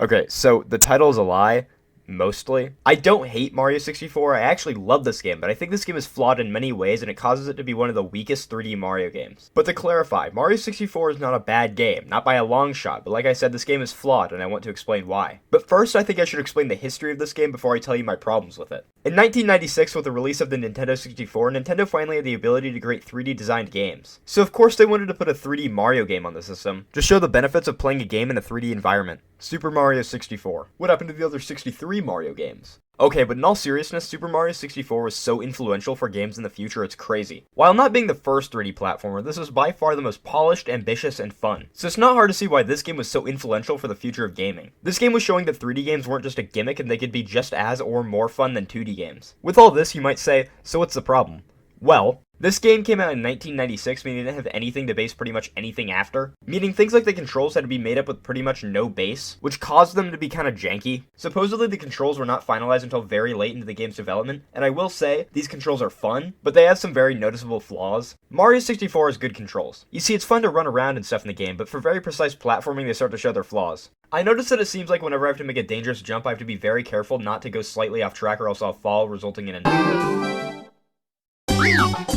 Okay, so the title is a lie. Mostly. I don't hate Mario 64, I actually love this game, but I think this game is flawed in many ways and it causes it to be one of the weakest 3D Mario games. But to clarify, Mario 64 is not a bad game, not by a long shot, but like I said, this game is flawed and I want to explain why. But first, I think I should explain the history of this game before I tell you my problems with it. In 1996, with the release of the Nintendo 64, Nintendo finally had the ability to create 3D designed games. So of course they wanted to put a 3D Mario game on the system, to show the benefits of playing a game in a 3D environment. Super Mario 64. What happened to the other 63 Mario games? Okay, but in all seriousness, Super Mario 64 was so influential for games in the future, it's crazy. While not being the first 3D platformer, this was by far the most polished, ambitious, and fun. So it's not hard to see why this game was so influential for the future of gaming. This game was showing that 3D games weren't just a gimmick and they could be just as or more fun than 2D games. With all this, you might say, so what's the problem? Well, this game came out in 1996, meaning it didn't have anything to base pretty much anything after, meaning things like the controls had to be made up with pretty much no base, which caused them to be kind of janky. Supposedly the controls were not finalized until very late into the game's development, and I will say, these controls are fun, but they have some very noticeable flaws. Mario 64 has good controls. You see, it's fun to run around and stuff in the game, but for very precise platforming they start to show their flaws. I noticed that it seems like whenever I have to make a dangerous jump, I have to be very careful not to go slightly off track or else I'll fall, resulting in a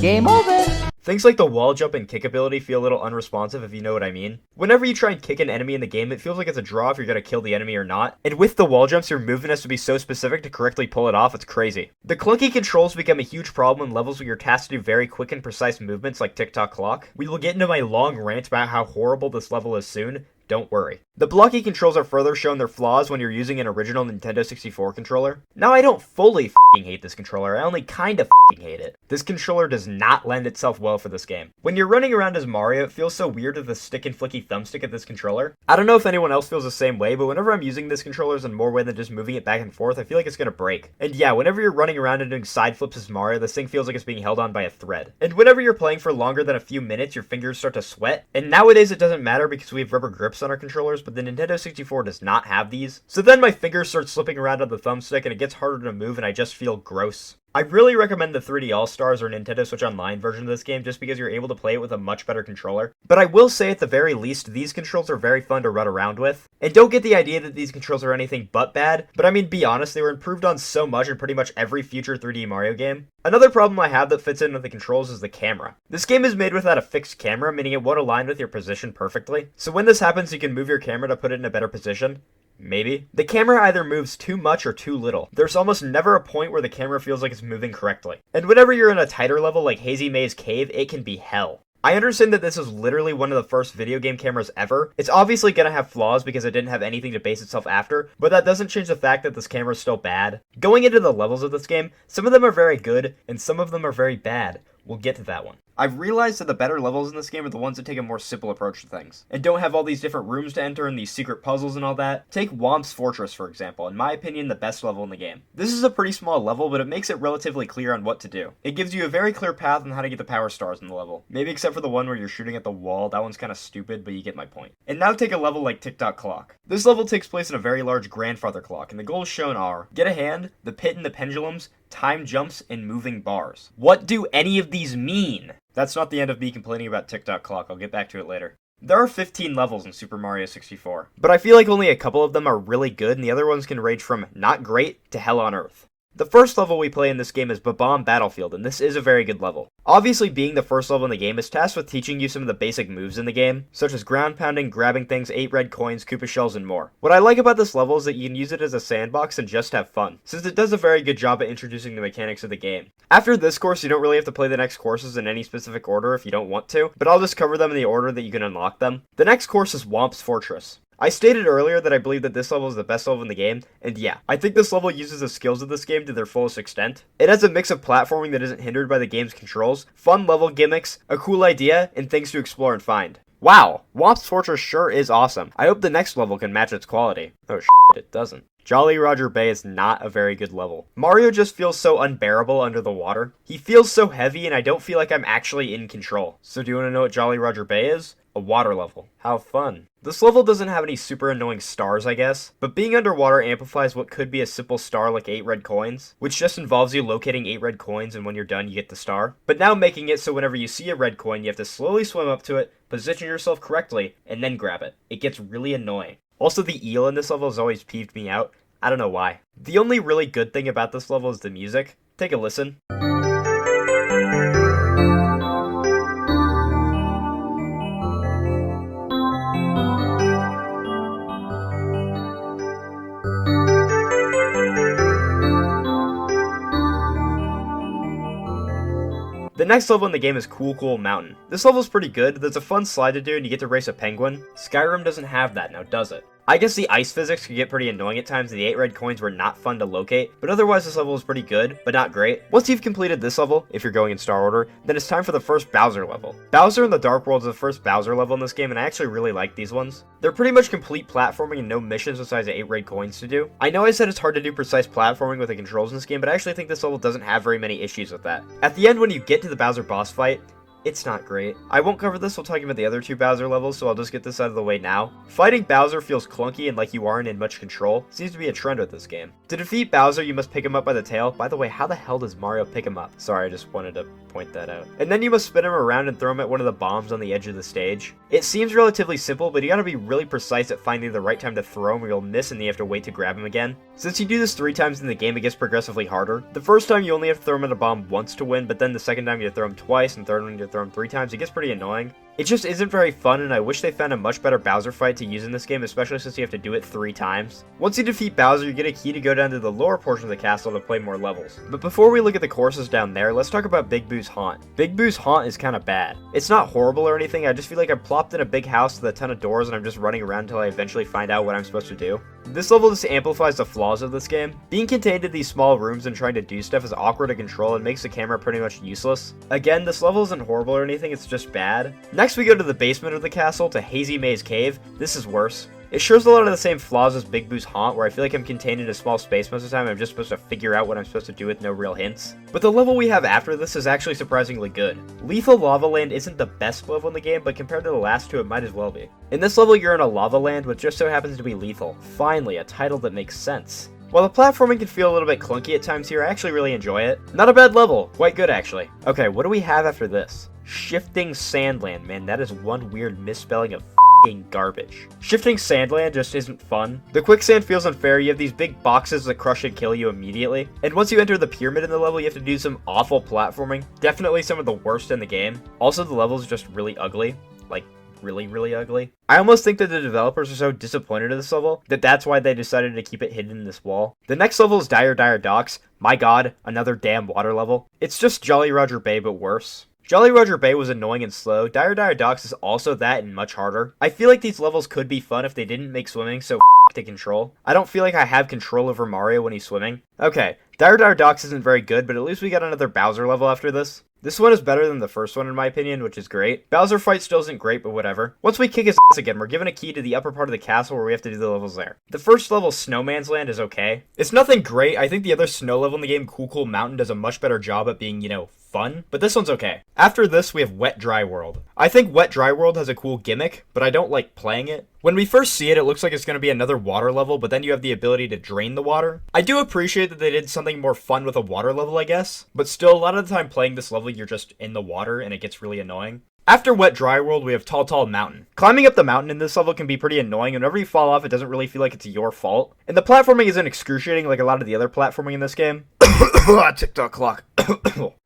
Game over! Things like the wall jump and kick ability feel a little unresponsive if you know what I mean. Whenever you try and kick an enemy in the game, it feels like it's a draw if you're gonna kill the enemy or not. And with the wall jumps, your movement has to be so specific to correctly pull it off, it's crazy. The clunky controls become a huge problem in levels where you're tasked to do very quick and precise movements like Tock Clock. We will get into my long rant about how horrible this level is soon. Don't worry. The blocky controls are further shown their flaws when you're using an original Nintendo 64 controller. Now I don't fully f***ing hate this controller, I only kinda f***ing hate it. This controller does not lend itself well for this game. When you're running around as Mario, it feels so weird with the stick and flicky thumbstick of this controller. I don't know if anyone else feels the same way, but whenever I'm using this controller in more way than just moving it back and forth, I feel like it's gonna break. And yeah, whenever you're running around and doing side flips as Mario, this thing feels like it's being held on by a thread. And whenever you're playing for longer than a few minutes, your fingers start to sweat. And nowadays it doesn't matter because we have rubber grips on our controllers, but the Nintendo 64 does not have these. So then my fingers start slipping around on the thumbstick and it gets harder to move and I just feel gross. I really recommend the 3D All-Stars or Nintendo Switch Online version of this game just because you're able to play it with a much better controller. But I will say at the very least, these controls are very fun to run around with. And don't get the idea that these controls are anything but bad, but I mean, be honest, they were improved on so much in pretty much every future 3D Mario game. Another problem I have that fits in with the controls is the camera. This game is made without a fixed camera, meaning it won't align with your position perfectly. So when this happens, you can move your camera to put it in a better position. Maybe. The camera either moves too much or too little. There's almost never a point where the camera feels like it's moving correctly. And whenever you're in a tighter level like Hazy Maze Cave, it can be hell. I understand that this is literally one of the first video game cameras ever. It's obviously gonna have flaws because it didn't have anything to base itself after, but that doesn't change the fact that this camera is still bad. Going into the levels of this game, some of them are very good, and some of them are very bad. We'll get to that one. I've realized that the better levels in this game are the ones that take a more simple approach to things, and don't have all these different rooms to enter and these secret puzzles and all that. Take Whomp's Fortress, for example, in my opinion the best level in the game. This is a pretty small level, but it makes it relatively clear on what to do. It gives you a very clear path on how to get the power stars in the level. Maybe except for the one where you're shooting at the wall, that one's kinda stupid, but you get my point. And now take a level like Tock Clock. This level takes place in a very large grandfather clock, and the goals shown are get a hand, the pit and the pendulums, time jumps, and moving bars. What do any of these mean? That's not the end of me complaining about Tock Clock, I'll get back to it later. There are 15 levels in Super Mario 64, but I feel like only a couple of them are really good and the other ones can range from not great to hell on earth. The first level we play in this game is Bob-omb Battlefield, and this is a very good level. Obviously, being the first level in the game is tasked with teaching you some of the basic moves in the game, such as ground pounding, grabbing things, 8 red coins, Koopa shells, and more. What I like about this level is that you can use it as a sandbox and just have fun, since it does a very good job at introducing the mechanics of the game. After this course, you don't really have to play the next courses in any specific order if you don't want to, but I'll just cover them in the order that you can unlock them. The next course is Whomp's Fortress. I stated earlier that I believe that this level is the best level in the game, and yeah, I think this level uses the skills of this game to their fullest extent. It has a mix of platforming that isn't hindered by the game's controls, fun level gimmicks, a cool idea, and things to explore and find. Wow, Whomp's Fortress sure is awesome. I hope the next level can match its quality. Oh shit, it doesn't. Jolly Roger Bay is not a very good level. Mario just feels so unbearable under the water. He feels so heavy and I don't feel like I'm actually in control. So do you want to know what Jolly Roger Bay is? A water level. How fun. This level doesn't have any super annoying stars, I guess, but being underwater amplifies what could be a simple star like 8 red coins, which just involves you locating 8 red coins and when you're done you get the star, but now making it so whenever you see a red coin you have to slowly swim up to it, position yourself correctly, and then grab it. It gets really annoying. Also, the eel in this level has always peeved me out. I don't know why. The only really good thing about this level is the music. Take a listen. The next level in the game is Cool Mountain. This level is pretty good, there's a fun slide to do and you get to race a penguin. Skyrim doesn't have that now, does it? I guess the ice physics could get pretty annoying at times and the 8 red coins were not fun to locate, but otherwise this level is pretty good, but not great. Once you've completed this level, if you're going in star order, then it's time for the first Bowser level. Bowser in the Dark World is the first Bowser level in this game and I actually really like these ones. They're pretty much complete platforming and no missions besides the 8 red coins to do. I know I said it's hard to do precise platforming with the controls in this game, but I actually think this level doesn't have very many issues with that. At the end when you get to the Bowser boss fight, it's not great. I won't cover this while talking about the other 2 Bowser levels, so I'll just get this out of the way now. Fighting Bowser feels clunky and like you aren't in much control. Seems to be a trend with this game. To defeat Bowser, you must pick him up by the tail. By the way, how the hell does Mario pick him up? Sorry, I just wanted to point that out. And then you must spin him around and throw him at one of the bombs on the edge of the stage. It seems relatively simple, but you gotta be really precise at finding the right time to throw him or you'll miss and then you have to wait to grab him again. Since you do this 3 times in the game, it gets progressively harder. The first time you only have to throw him at a bomb once to win, but then the second time you have to throw him twice, and third one you have to throw him 3 times. It gets pretty annoying. It just isn't very fun, and I wish they found a much better Bowser fight to use in this game, especially since you have to do it 3 times. Once you defeat Bowser, you get a key to go down to the lower portion of the castle to play more levels. But before we look at the courses down there, let's talk about Big Boo's Haunt. Big Boo's Haunt is kinda bad. It's not horrible or anything, I just feel like I'm plopped in a big house with a ton of doors and I'm just running around until I eventually find out what I'm supposed to do. This level just amplifies the flaws of this game. Being contained in these small rooms and trying to do stuff is awkward to control and makes the camera pretty much useless. Again, this level isn't horrible or anything, it's just bad. Next we go to the basement of the castle, to Hazy Maze Cave. This is worse. It shares a lot of the same flaws as Big Boo's Haunt, where I feel like I'm contained in a small space most of the time and I'm just supposed to figure out what I'm supposed to do with no real hints. But the level we have after this is actually surprisingly good. Lethal Lava Land isn't the best level in the game, but compared to the last 2 it might as well be. In this level you're in a lava land, which just so happens to be lethal. Finally, a title that makes sense. While the platforming can feel a little bit clunky at times here, I actually really enjoy it. Not a bad level, quite good actually. Okay, what do we have after this? Shifting Sandland, man, that is one weird misspelling of garbage. Shifting Sandland just isn't fun. The quicksand feels unfair, you have these big boxes that crush and kill you immediately. And once you enter the pyramid in the level, you have to do some awful platforming. Definitely some of the worst in the game. Also, the level is just really ugly. Like, really ugly. I almost think that the developers are so disappointed in this level that that's why they decided to keep it hidden in this wall. The next level is Dire Docks. My god, another damn water level. It's just Jolly Roger Bay, but worse. Jolly Roger Bay was annoying and slow. Dire Docks is also that and much harder. I feel like these levels could be fun if they didn't make swimming so to control. I don't feel like I have control over Mario when he's swimming. Okay, Dire Docks isn't very good, but at least we got another Bowser level after this. This one is better than the first one in my opinion, which is great. Bowser fight still isn't great, but whatever. Once we kick his ass again, we're given a key to the upper part of the castle where we have to do the levels there. The first level, Snowman's Land, is okay. It's nothing great. I think the other snow level in the game, Cool Mountain, does a much better job at being, fun, but this one's okay. After this, we have Wet Dry World. I think Wet Dry World has a cool gimmick, but I don't like playing it. When we first see it, it looks like it's going to be another water level, but then you have the ability to drain the water. I do appreciate that they did something more fun with a water level, I guess, but still, a lot of the time playing this level, you're just in the water, and it gets really annoying. After Wet Dry World, we have Tall Mountain. Climbing up the mountain in this level can be pretty annoying, and whenever you fall off, it doesn't really feel like it's your fault. And the platforming isn't excruciating like a lot of the other platforming in this game. TikTok clock.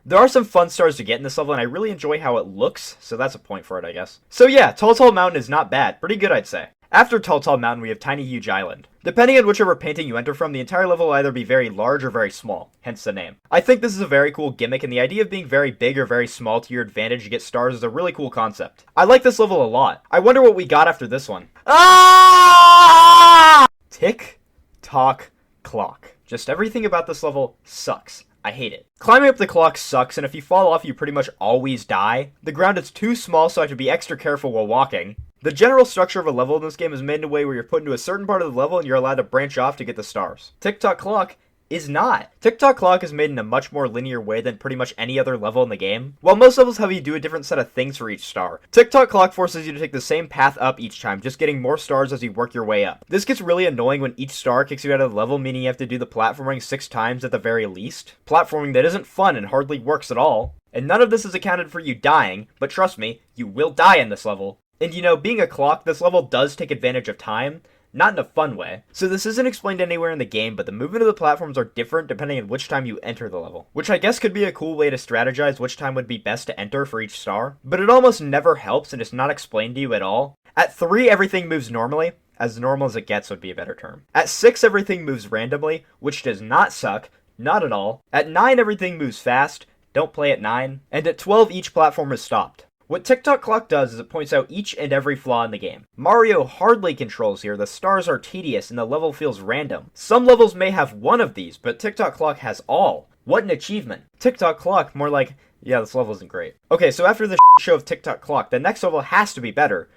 There are some fun stars to get in this level, and I really enjoy how it looks, so that's a point for it, I guess. So yeah, Tall Mountain is not bad. Pretty good, I'd say. After Tall Mountain, we have Tiny Huge Island. Depending on whichever painting you enter from, the entire level will either be very large or very small, hence the name. I think this is a very cool gimmick, and the idea of being very big or very small to your advantage to get stars is a really cool concept. I like this level a lot. I wonder what we got after this one. Ah! Tick, tock, clock. Just everything about this level sucks. I hate it. Climbing up the clock sucks, and if you fall off, you pretty much always die. The ground is too small, so I have to be extra careful while walking. The general structure of a level in this game is made in a way where you're put into a certain part of the level and you're allowed to branch off to get the stars. Tick-Tock Clock is not. Tick-Tock Clock is made in a much more linear way than pretty much any other level in the game. While most levels have you do a different set of things for each star, Tick-Tock Clock forces you to take the same path up each time, just getting more stars as you work your way up. This gets really annoying when each star kicks you out of the level, meaning you have to do the platforming 6 times at the very least. Platforming that isn't fun and hardly works at all. And none of this is accounted for you dying, but trust me, you will die in this level. And being a clock, this level does take advantage of time. not in a fun way. So this isn't explained anywhere in the game, but the movement of the platforms are different depending on which time you enter the level, which I guess could be a cool way to strategize which time would be best to enter for each star, but it almost never helps and it's not explained to you at all. At 3, everything moves normally. As normal as it gets would be a better term. At 6, everything moves randomly, which does not suck, not at all. At 9, everything moves fast, don't play at 9. And at 12, each platform is stopped. What Tick-Tock Clock does is it points out each and every flaw in the game. Mario hardly controls here, the stars are tedious and the level feels random. Some levels may have one of these, but Tick-Tock Clock has all. What an achievement. Tick-Tock Clock, more like, yeah, this level isn't great. Okay, so after the show of Tick-Tock Clock, the next level has to be better.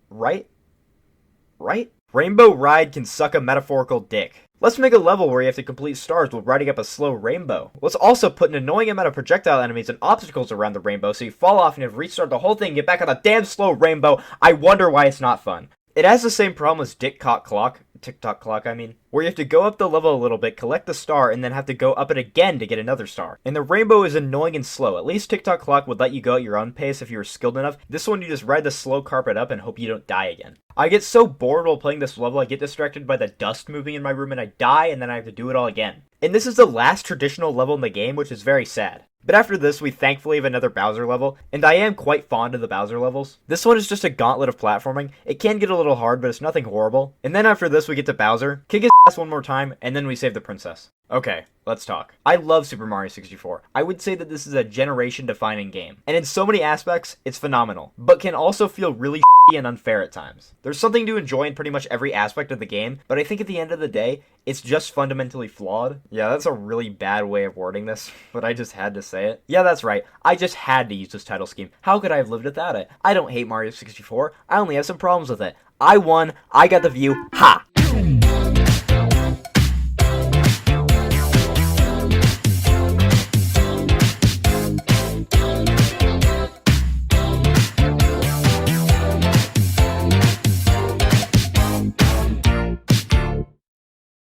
Right? Rainbow Ride can suck a metaphorical dick. Let's make a level where you have to complete stars while riding up a slow rainbow. Let's also put an annoying amount of projectile enemies and obstacles around the rainbow so you fall off and you have to restart the whole thing and get back on the damn slow rainbow. I wonder why it's not fun. It has the same problem as Tick-Tock Clock, where you have to go up the level a little bit, collect the star, and then have to go up it again to get another star. And the rainbow is annoying and slow. At least Tick-Tock Clock would let you go at your own pace if you were skilled enough. This one you just ride the slow carpet up and hope you don't die again. I get so bored while playing this level, I get distracted by the dust moving in my room and I die, and then I have to do it all again. And this is the last traditional level in the game, which is very sad. But after this, we thankfully have another Bowser level, and I am quite fond of the Bowser levels. This one is just a gauntlet of platforming. It can get a little hard, but it's nothing horrible. And then after this, we get to Bowser, kick his ass one more time, and then we save the princess. Okay, let's talk. I love Super Mario 64. I would say that this is a generation-defining game. And in so many aspects, it's phenomenal, but can also feel really shitty and unfair at times. There's something to enjoy in pretty much every aspect of the game, but I think at the end of the day, it's just fundamentally flawed. Yeah, that's a really bad way of wording this, but I just had to say it. Yeah, that's right. I just had to use this title scheme. How could I have lived without it? I don't hate Mario 64. I only have some problems with it. I won. I got the view. Ha!